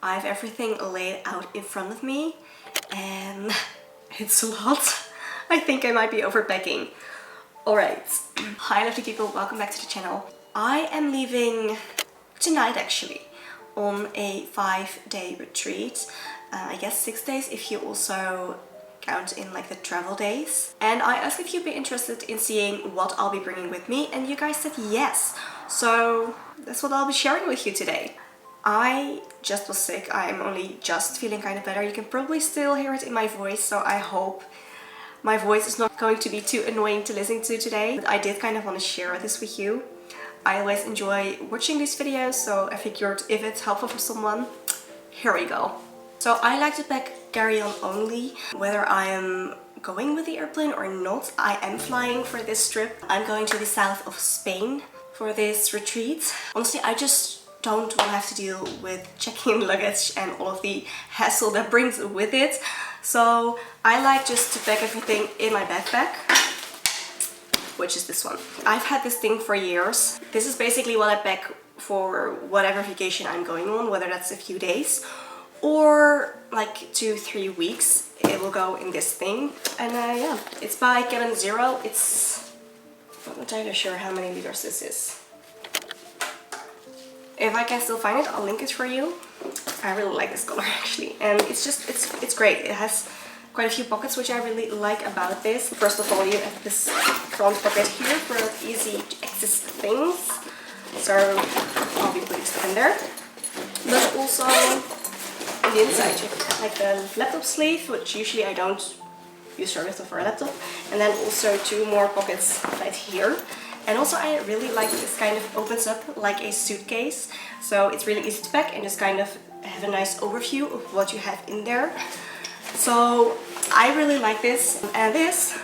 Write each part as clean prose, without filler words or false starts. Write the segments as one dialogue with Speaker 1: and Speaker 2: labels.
Speaker 1: I have everything laid out in front of me and it's a lot. I think I might be overpacking. Alright, hi lovely people, welcome back to the channel. I am leaving tonight actually on a 5-day retreat. I guess 6 days if you also count in like the travel days. And I asked if you'd be interested in seeing what I'll be bringing with me and you guys said yes. So that's what I'll be sharing with you today. I just was sick. I'm only just feeling kind of better. You can probably still hear it in my voice, so I hope my voice is not going to be too annoying to listen to today. But I did kind of want to share this with you. I always enjoy watching these videos, so I figured if it's helpful for someone, here we go. So I like to pack carry-on only, whether I am going with the airplane or not. I am flying for this trip. I'm going to the south of Spain for this retreat. Honestly, I just don't want to have to deal with checking in luggage and all of the hassle that brings with it. So I like just to pack everything in my backpack, which is this one. I've had this thing for years. This is basically what I pack for whatever vacation I'm going on, whether that's a few days or like 2-3 weeks. It will go in this thing. And yeah, it's by Cabin Zero. It's not entirely sure how many liters this is. If I can still find it, I'll link it for you. I really like this color actually, and it's great. It has quite a few pockets, which I really like about this. First of all, you have this front pocket here for easy to access things. So I'll be putting stuff in there. But also on the inside, you have like the laptop sleeve, which usually I don't use for a laptop. And then also 2 more pockets right here. And also I really like this kind of opens up like a suitcase. So it's really easy to pack and just kind of have a nice overview of what you have in there. So I really like this. And this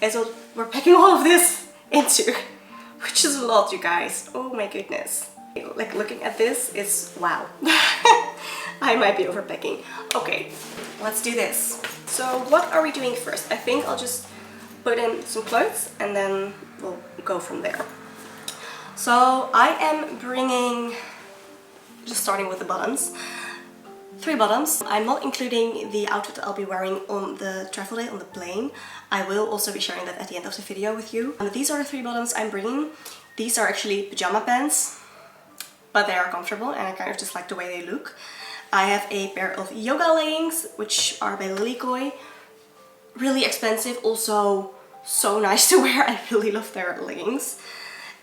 Speaker 1: is what we're packing all of this into, which is a lot, you guys. Oh my goodness. Like looking at this is wow. I might be overpacking. Okay, let's do this. So what are we doing first? I think I'll just put in some clothes and then we'll go from there. So I am bringing, just starting with the bottoms, 3 bottoms. I'm not including the outfit that I'll be wearing on the travel day on the plane. I will also be sharing that at the end of the video with you. And these are the 3 bottoms I'm bringing. These are actually pajama pants, but they are comfortable and I kind of just like the way they look. I have a pair of yoga leggings, which are by Lilikoi. Really expensive, also so nice to wear. I really love their leggings.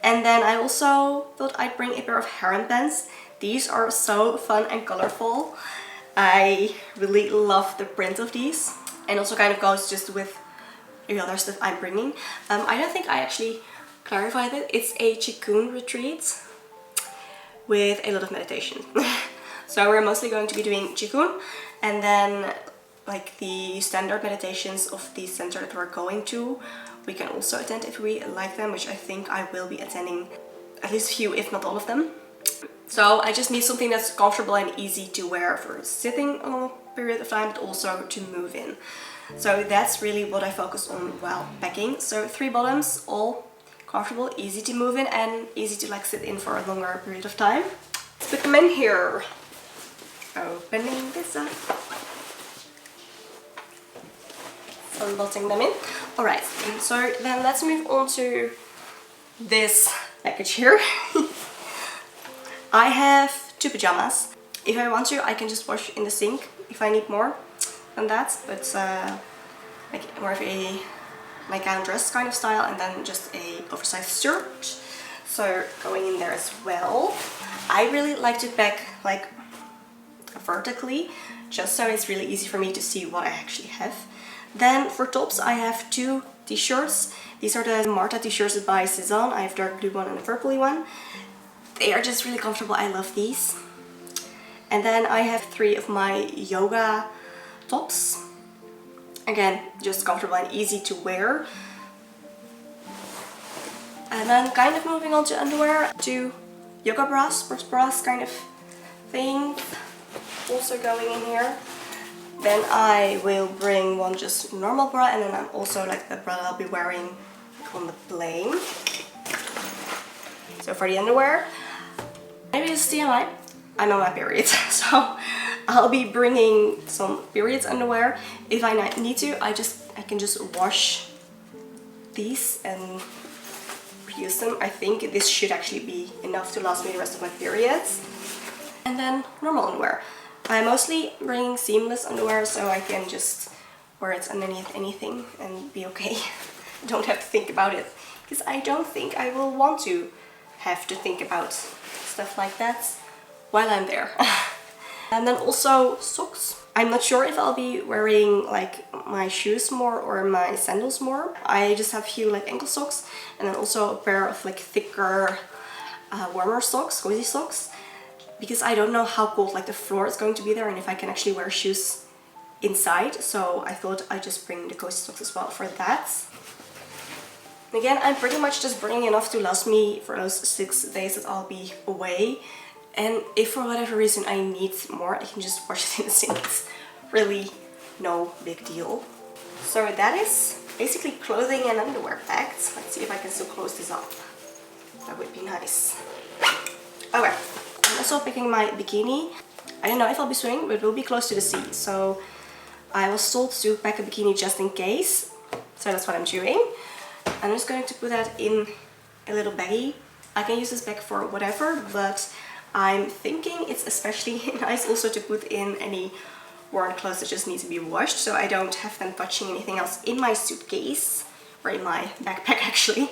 Speaker 1: And then I also thought I'd bring a pair of harem pants. These are so fun and colorful. I really love the print of these, and also kind of goes just with the other stuff I'm bringing. I don't think I actually clarified it. It's a Qi Gong retreat with a lot of meditation. So we're mostly going to be doing Qi Gong, and then like the standard meditations of the center that we're going to, we can also attend if we like them, which I think I will be attending at least a few, if not all of them. So I just need something that's comfortable and easy to wear for sitting a long period of time, but also to move in. So that's really what I focus on while packing. So 3 bottoms, all comfortable, easy to move in and easy to like sit in for a longer period of time. Let's put them in here. Opening this up. Unbolting them in. Alright, so then let's move on to this package here. I have 2 pajamas. If I want to, I can just wash in the sink if I need more than that, but like more of a nightgown dress kind of style, and then just a oversized shirt. So going in there as well. I really like to pack like vertically, just so it's really easy for me to see what I actually have. Then for tops I have 2 t-shirts. These are the Marta t-shirts by Cezanne. I have dark blue one and a purpley one. They are just really comfortable. I love these. And then I have 3 of my yoga tops. Again, just comfortable and easy to wear. And then kind of moving on to underwear, 2 yoga bras, sports bras kind of thing. Also going in here. Then I will bring one just normal bra, and then I'm also like the bra that I'll be wearing on the plane. So for the underwear, maybe it's TMI, I'm on my period, so I'll be bringing some periods underwear. If I need to, I can just wash these and reuse them. I think this should actually be enough to last me the rest of my periods. And then normal underwear. I'm mostly bringing seamless underwear so I can just wear it underneath anything and be okay. Don't have to think about it, because I don't think I will want to have to think about stuff like that while I'm there. And then also socks. I'm not sure if I'll be wearing like my shoes more or my sandals more. I just have a few like ankle socks, and then also a pair of like thicker, warmer socks, cozy socks, because I don't know how cold like the floor is going to be there and if I can actually wear shoes inside. So I thought I'd just bring the cozy socks as well for that. Again, I'm pretty much just bringing enough to last me for those 6 days that I'll be away. And if for whatever reason I need more, I can just wash it in the sink. It's really no big deal. So that is basically clothing and underwear packed. Let's see if I can still close this up. That would be nice. Okay, I'm also picking my bikini. I don't know if I'll be swimming, but we'll be close to the sea. So I was told to pack a bikini just in case. So that's what I'm doing. I'm just going to put that in a little baggie. I can use this bag for whatever, but I'm thinking it's especially nice also to put in any worn clothes that just need to be washed, so I don't have them touching anything else in my suitcase, or in my backpack actually.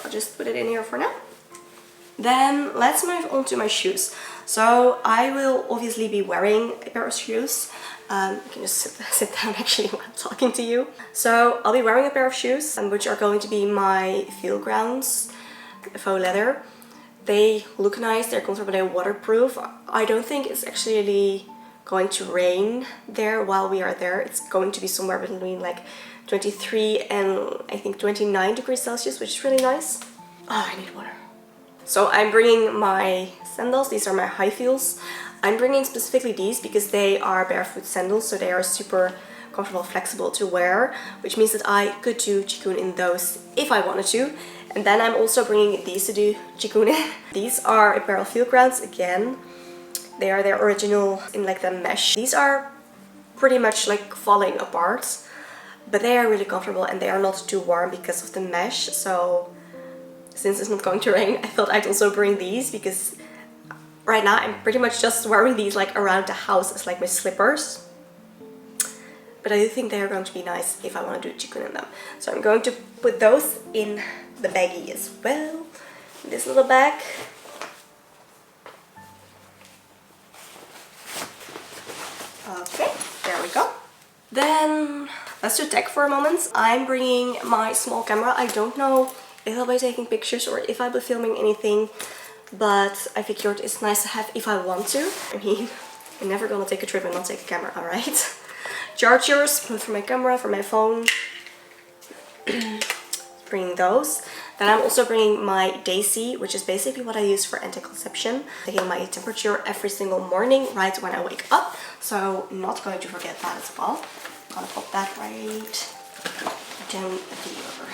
Speaker 1: I'll just put it in here for now. Then let's move on to my shoes. So I will obviously be wearing a pair of shoes. You can just sit down actually while I'm talking to you. So I'll be wearing a pair of shoes, which are going to be my Feel Grounds faux leather. They look nice, they're comfortable, they're waterproof. I don't think it's actually going to rain there while we are there. It's going to be somewhere between like 23 and I think 29 degrees Celsius, which is really nice. Oh, I need water. So I'm bringing my sandals. These are my high heels. I'm bringing specifically these because they are barefoot sandals, so they are super comfortable, flexible to wear, which means that I could do Qi Gong in those if I wanted to. And then I'm also bringing these to do Qi Gong in. These are a pair of Feel Grounds again. They are their original in like the mesh. These are pretty much like falling apart, but they are really comfortable and they are not too warm because of the mesh. So since it's not going to rain, I thought I'd also bring these because right now I'm pretty much just wearing these like around the house as like my slippers. But I do think they are going to be nice if I want to do Qi Gong in them. So I'm going to put those in the baggie as well. This little bag. Okay, there we go. Then let's do tech for a moment. I'm bringing my small camera. I don't know if I'll be taking pictures or if I'll be filming anything, but I figured it's nice to have if I want to. I mean, I'm never gonna take a trip and not take a camera, alright? Chargers, both for my camera, for my phone. Bringing those. Then I'm also bringing my Daisy, which is basically what I use for anti-conception. Taking my temperature every single morning right when I wake up. So not going to forget that as well. I'm gonna pop that right down here.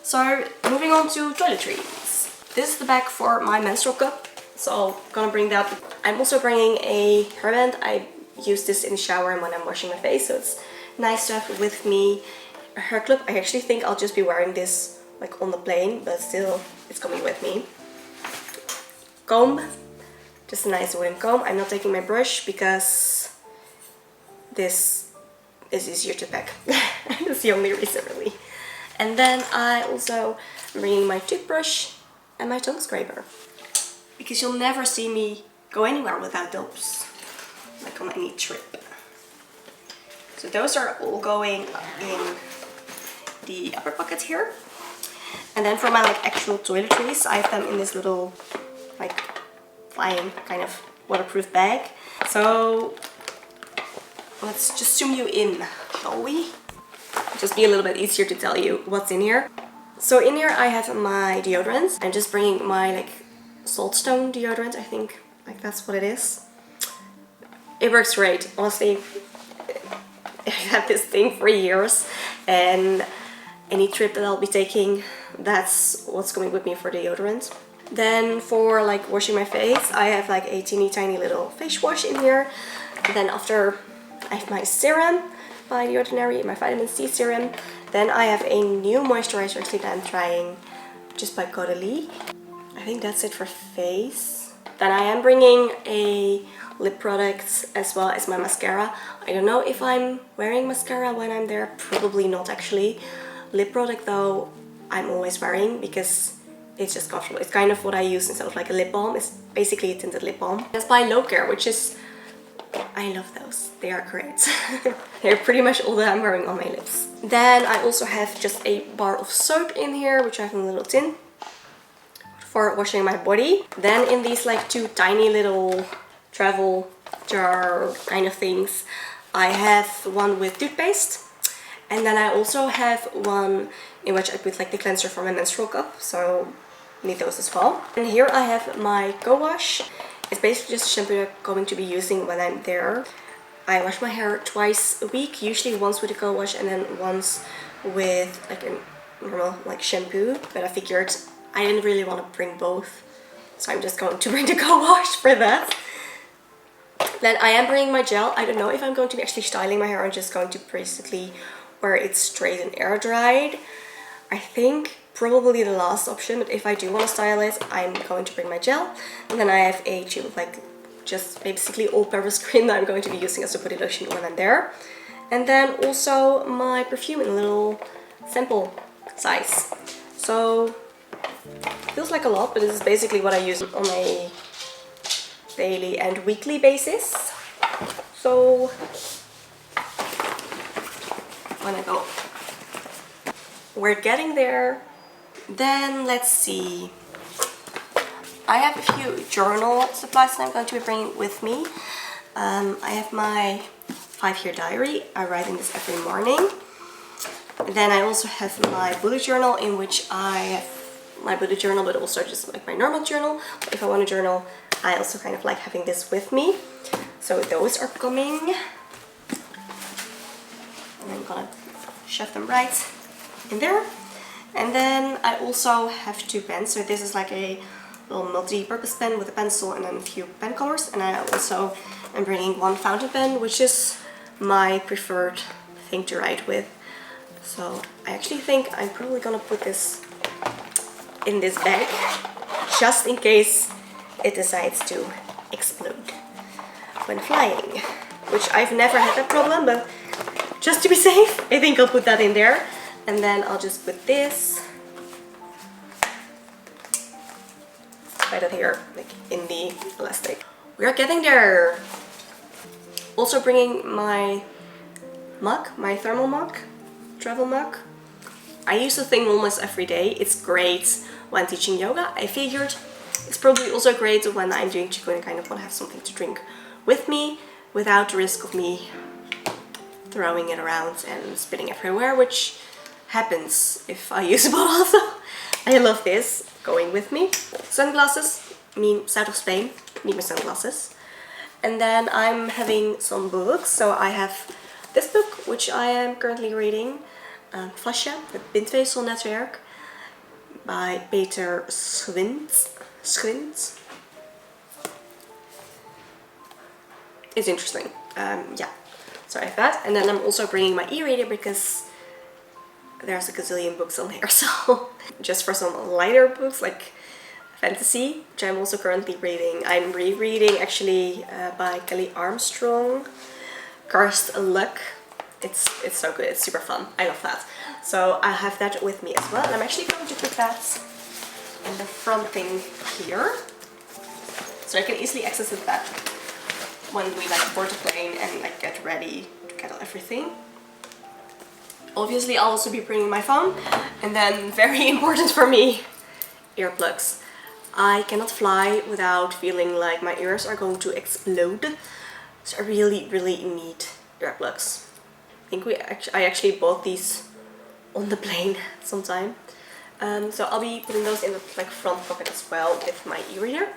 Speaker 1: So moving on to toiletries. This is the bag for my menstrual cup. So I'm gonna bring that. I'm also bringing a hairband. I use this in the shower and when I'm washing my face, so it's nice to have with me. A hair clip. I actually think I'll just be wearing this like on the plane, but still it's coming with me. Comb, just a nice wooden comb. I'm not taking my brush because this is easier to pack. That's the only reason really. And then I also am bringing my toothbrush and my tongue scraper, because you'll never see me go anywhere without those, like on any trip. So those are all going in the upper pocket here. And then for my like actual toiletries, I have them in this little like flying kind of waterproof bag. So let's just zoom you in, shall we? Just be a little bit easier to tell you what's in here. So in here I have my deodorant. I'm just bringing my like Saltstone deodorant, I think, like that's what it is. It works great, honestly. I've had this thing for years, and any trip that I'll be taking, that's what's going with me for deodorant. Then for like washing my face, I have like a teeny tiny little face wash in here. And then after, I have my serum by The Ordinary, my vitamin C serum. Then I have a new moisturizer actually that I'm trying just by Caudalie. I think that's it for face. Then I am bringing a lip product as well as my mascara. I don't know if I'm wearing mascara when I'm there, probably not actually. Lip product though, I'm always wearing because it's just comfortable. It's kind of what I use instead of like a lip balm. It's basically a tinted lip balm. That's by Low Care, which is, I love those. They are great. They're pretty much all that I'm wearing on my lips. Then I also have just a bar of soap in here, which I have in a little tin for washing my body. Then in these like two tiny little travel jar kind of things, I have one with toothpaste. And then I also have one in which I put like the cleanser for my menstrual cup. So need those as well. And here I have my co-wash. It's basically just a shampoo I'm going to be using when I'm there. I wash my hair twice a week, usually once with a co-wash and then once with like a normal like shampoo. But I figured I didn't really want to bring both, so I'm just going to bring the co-wash for that. Then I am bringing my gel. I don't know if I'm going to be actually styling my hair. I'm just going to basically wear it straight and air dried. I think probably the last option, but if I do want to style it, I'm going to bring my gel. And then I have a tube of like just basically all-purpose cream that I'm going to be using as a body lotion when I'm there. And then also my perfume in a little sample size. So feels like a lot, but this is basically what I use on a daily and weekly basis. So when I go, we're getting there. Then let's see. I have a few journal supplies that I'm going to be bringing with me. I have my 5-year diary. I write in this every morning. Then I also have my bullet journal in which I have my bullet journal, but also just like my normal journal. If I want to journal, I also kind of like having this with me. So those are coming. And I'm gonna shove them right in there. And then I also have 2 pens. So this is like a little multi-purpose pen with a pencil and then a few pen colors. And I also am bringing one fountain pen, which is my preferred thing to write with. So I actually think I'm probably gonna put this in this bag just in case it decides to explode when flying, which I've never had that problem, but just to be safe, I think I'll put that in there. And then I'll just put this right here, like in the elastic. We are getting there. Also bringing my mug, my thermal mug, travel mug. I use the thing almost every day. It's great when teaching yoga. I figured it's probably also great when I'm doing Qigong and kind of want to have something to drink with me without the risk of me throwing it around and spitting everywhere, which happens if I use a bottle. So I love this going with me. Sunglasses, south of Spain, need my sunglasses. And then I'm having some books. So I have this book, which I am currently reading, Fascia, het bindweefselnetwerk, by Peter Schwint. It's interesting. Yeah, so I have that. And then I'm also bringing my e-reader because there's a gazillion books on here. So just for some lighter books like fantasy, which I'm also currently reading. I'm rereading actually by Kelly Armstrong, Cursed Luck. It's so good. It's super fun. I love that. So I have that with me as well. And I'm actually going to put that in the front thing here, so I can easily access it back when we like board the plane and like get ready to get everything. Obviously I'll also be bringing my phone, and then very important for me, earplugs. I cannot fly without feeling like my ears are going to explode, so I really need earplugs. I think I actually bought these on the plane sometime. So I'll be putting those in the like front pocket as well with my e-reader.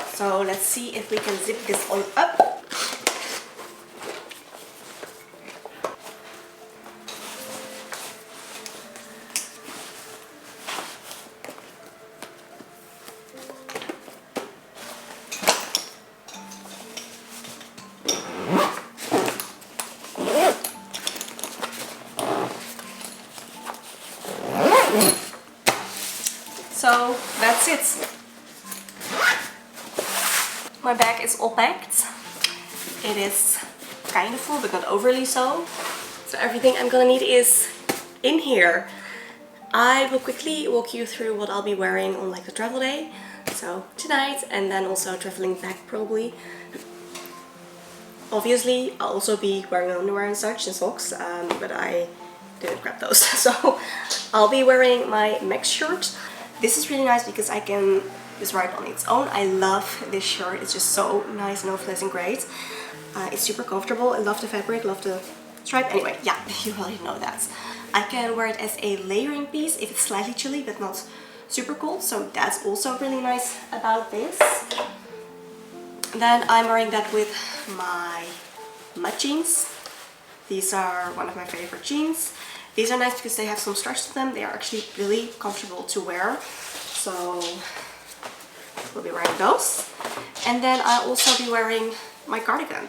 Speaker 1: So let's see if we can zip this all up. it. My bag is all packed. It is kind of full, but not overly so. So everything I'm gonna need is in here. I will quickly walk you through what I'll be wearing on like the travel day. So tonight, and then also traveling back probably. Obviously, I'll also be wearing underwear and such and socks, but I didn't grab those. So I'll be wearing my Max shirt. This is really nice because I can just wear it on its own. I love this shirt. It's just so nice, no flares and great. It's super comfortable. I love the fabric, love the stripe. Anyway, yeah, you already know that. I can wear it as a layering piece if it's slightly chilly but not super cold. So that's also really nice about this. Then I'm wearing that with my mud jeans. These are one of my favorite jeans. These are nice because they have some stretch to them. They are actually really comfortable to wear. So we'll be wearing those. And then I'll also be wearing my cardigan.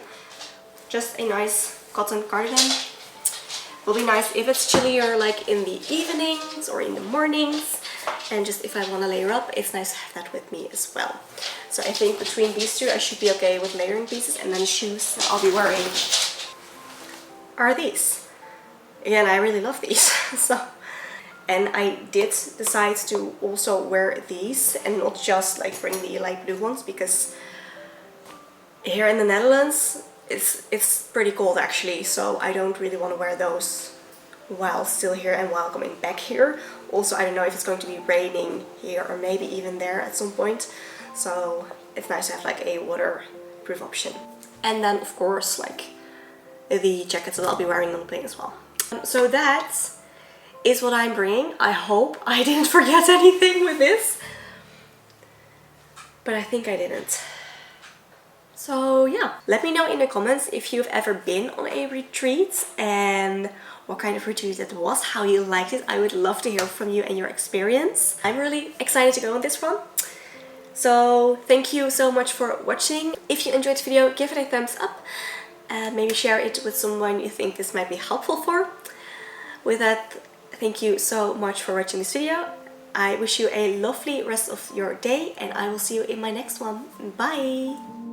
Speaker 1: Just a nice cotton cardigan. Will be nice if it's chillier like in the evenings or in the mornings. And just if I want to layer up, it's nice to have that with me as well. So I think between these two I should be okay with layering pieces. And then the shoes that I'll be wearing are these. Again, I really love these. And I did decide to also wear these and not just like bring the light blue ones, because here in the Netherlands it's pretty cold actually, so I don't really want to wear those while still here and while coming back here. Also, I don't know if it's going to be raining here or maybe even there at some point, so it's nice to have like a waterproof option. And then of course like the jackets that I'll be wearing on the plane as well. So that is what I'm bringing. I hope I didn't forget anything with this, but I think I didn't. So yeah, let me know in the comments if you've ever been on a retreat and what kind of retreat it was, how you liked it. I would love to hear from you and your experience. I'm really excited to go on this one. So thank you so much for watching. If you enjoyed this video, give it a thumbs up and maybe share it with someone you think this might be helpful for. With that, thank you so much for watching this video. I wish you a lovely rest of your day and I will see you in my next one. Bye!